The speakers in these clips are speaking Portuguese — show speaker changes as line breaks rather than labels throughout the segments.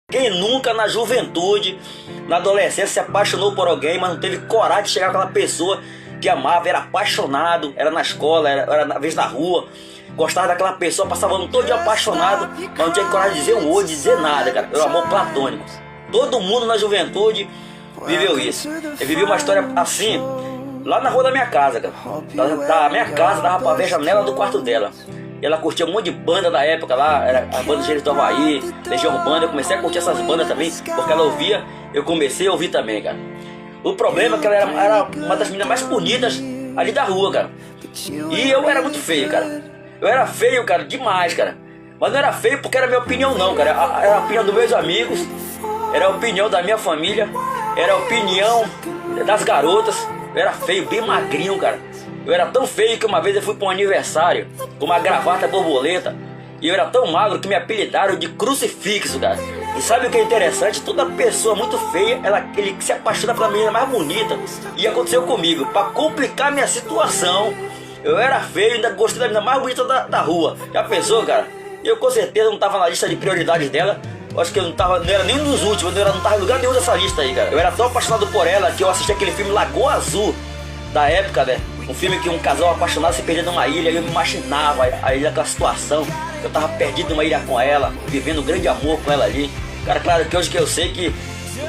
Quem nunca na juventude, na adolescência se apaixonou por alguém, mas não teve coragem de chegar com aquela pessoa que amava, era apaixonado, era na escola, era às vezes na rua, gostava daquela pessoa, passava o ano todo dia apaixonado, mas não tinha coragem de dizer um oi, de dizer nada, cara. Era um amor platônico. Todo mundo na juventude viveu isso. Eu vivi uma história assim, lá na rua da minha casa, cara. Da minha casa dava pra ver a janela do quarto dela. E ela curtia um monte de banda da época lá, era a banda Gênesis do Havaí, Legião Urbana. Eu comecei a curtir essas bandas também, porque ela ouvia, eu comecei a ouvir também, cara. O problema é que ela era uma das meninas mais bonitas ali da rua, cara. E eu era muito feio, cara. Eu era feio, cara, demais, cara. Mas não era feio porque era minha opinião, não, cara. Era a opinião dos meus amigos, era a opinião da minha família, era a opinião das garotas. Eu era feio, bem magrinho, cara. Eu era tão feio que uma vez eu fui para um aniversário com uma gravata borboleta. E eu era tão magro que me apelidaram de crucifixo, cara. E sabe o que é interessante? Toda pessoa muito feia, ele se apaixona pela menina mais bonita. E aconteceu comigo. Para complicar minha situação, eu era feio e ainda gostei da menina mais bonita da rua. Já pensou, cara? Eu com certeza não estava na lista de prioridades dela. Eu acho que eu não era nem nos últimos, não estava em lugar nenhum dessa lista aí, cara. Eu era tão apaixonado por ela que eu assisti aquele filme Lagoa Azul, da época, né? Um filme que um casal apaixonado se perdia numa ilha. E eu me imaginava a ilha, aquela situação. Eu tava perdido numa ilha com ela, vivendo um grande amor com ela ali. Cara, claro que hoje que eu sei que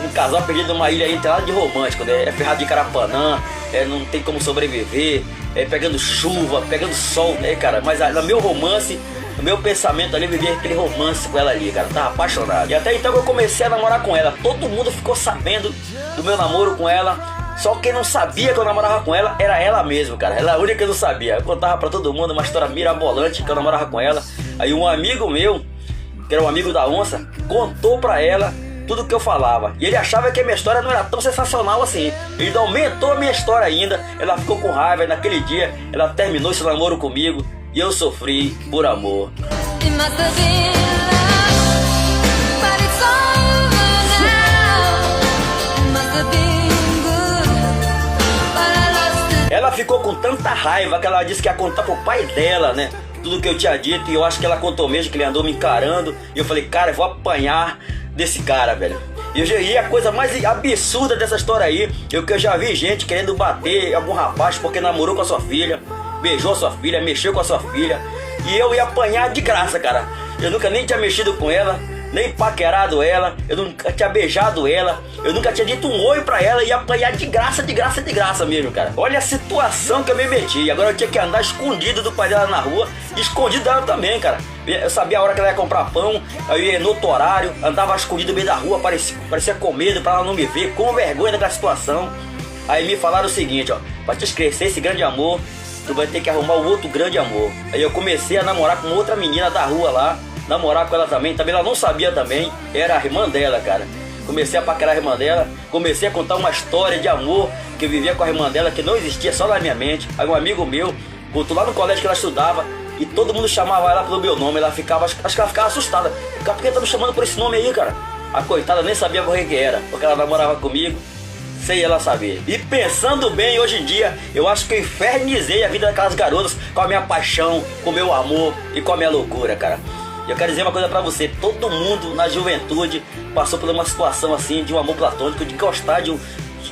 um casal perdido numa ilha aí não tem nada de romântico, né? É ferrado de Carapanã, não tem como sobreviver, pegando chuva, pegando sol, né, cara? Mas no meu romance, no meu pensamento ali, eu vivia aquele romance com ela ali, cara. Eu tava apaixonado. E até então eu comecei a namorar com ela. Todo mundo ficou sabendo do meu namoro com ela. Só quem não sabia que eu namorava com ela era ela mesmo, cara. Ela é a única que não sabia. Eu contava pra todo mundo uma história mirabolante que eu namorava com ela. Aí um amigo meu, que era um amigo da onça, contou pra ela tudo que eu falava. E ele achava que a minha história não era tão sensacional assim. Ele ainda aumentou a minha história ainda. Ela ficou com raiva e naquele dia ela terminou esse namoro comigo. E eu sofri por amor. Ela ficou com tanta raiva que ela disse que ia contar pro pai dela, né? Tudo que eu tinha dito, e eu acho que ela contou mesmo, que ele andou me encarando. E eu falei, cara, eu vou apanhar desse cara, velho. E a coisa mais absurda dessa história aí, que eu já vi gente querendo bater algum rapaz porque namorou com a sua filha, beijou a sua filha, mexeu com a sua filha. E eu ia apanhar de graça, cara. Eu nunca nem tinha mexido com ela, nem paquerado ela, eu nunca tinha beijado ela, eu nunca tinha dito um oi pra ela, e ia apanhar de graça mesmo, cara. Olha a situação que eu me meti. Agora eu tinha que andar escondido do pai dela na rua, e escondido dela também, cara. Eu sabia a hora que ela ia comprar pão, eu ia no outro horário, andava escondido no meio da rua, parecia com medo pra ela não me ver, com vergonha daquela situação. Aí me falaram o seguinte, ó, pra te esquecer esse grande amor, tu vai ter que arrumar o outro grande amor. Aí eu comecei a namorar com outra menina da rua lá, namorar com ela também ela não sabia também, era a irmã dela, cara. Comecei a paquerar a irmã dela, comecei a contar uma história de amor que eu vivia com a irmã dela, que não existia, só na minha mente. Aí um amigo meu contou lá no colégio que ela estudava, e todo mundo chamava ela pelo meu nome. Ela ficava, acho que ela ficava assustada. Por que tá me chamando por esse nome aí, cara? A coitada nem sabia por que era, porque ela namorava comigo sem ela saber. E pensando bem, hoje em dia, eu acho que eu infernizei a vida daquelas garotas com a minha paixão, com o meu amor e com a minha loucura, cara. E eu quero dizer uma coisa pra você, todo mundo na juventude passou por uma situação assim, de um amor platônico, de gostar de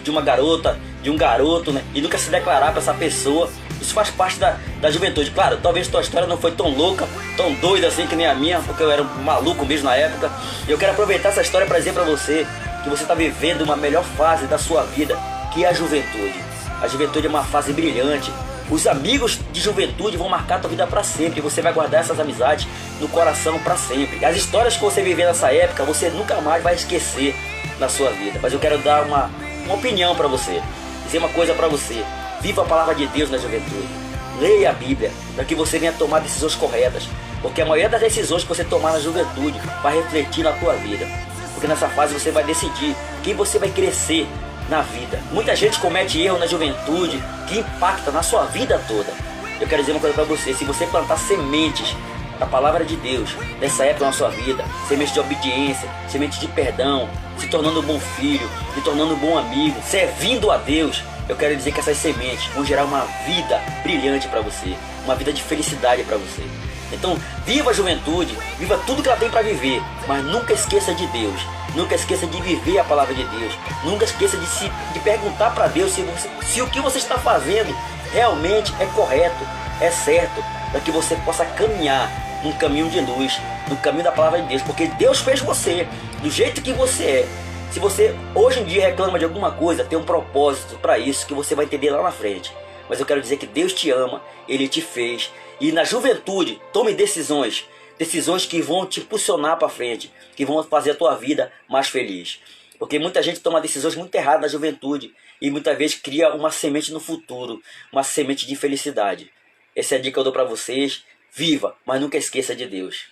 uma garota, de um garoto, né? E nunca se declarar pra essa pessoa. Isso faz parte da juventude. Claro, talvez tua história não foi tão louca, tão doida assim que nem a minha, porque eu era um maluco mesmo na época. E eu quero aproveitar essa história pra dizer pra você que você tá vivendo uma melhor fase da sua vida, que é a juventude. A juventude é uma fase brilhante. Os amigos de juventude vão marcar tua vida para sempre. Você vai guardar essas amizades no coração para sempre. As histórias que você viveu nessa época, você nunca mais vai esquecer na sua vida. Mas eu quero dar uma opinião para você, dizer uma coisa para você. Viva a palavra de Deus na juventude. Leia a Bíblia, para que você venha tomar decisões corretas. Porque a maioria das decisões que você tomar na juventude vai refletir na tua vida. Porque nessa fase você vai decidir quem você vai crescer na vida. Muita gente comete erro na juventude que impacta na sua vida toda. Eu quero dizer uma coisa para você, se você plantar sementes da palavra de Deus nessa época na sua vida, sementes de obediência, sementes de perdão, se tornando um bom filho, se tornando um bom amigo, servindo a Deus, eu quero dizer que essas sementes vão gerar uma vida brilhante para você, uma vida de felicidade para você. Então, viva a juventude, viva tudo que ela tem para viver, mas nunca esqueça de Deus. Nunca esqueça de viver a palavra de Deus. Nunca esqueça de perguntar para Deus se o que você está fazendo realmente é correto, é certo, para que você possa caminhar num caminho de luz, no caminho da palavra de Deus, porque Deus fez você do jeito que você é. Se você hoje em dia reclama de alguma coisa, tem um propósito para isso que você vai entender lá na frente. Mas eu quero dizer que Deus te ama, Ele te fez. E na juventude, tome decisões que vão te impulsionar para frente, que vão fazer a tua vida mais feliz. Porque muita gente toma decisões muito erradas na juventude e muitas vezes cria uma semente no futuro, uma semente de infelicidade. Essa é a dica que eu dou para vocês. Viva, mas nunca esqueça de Deus.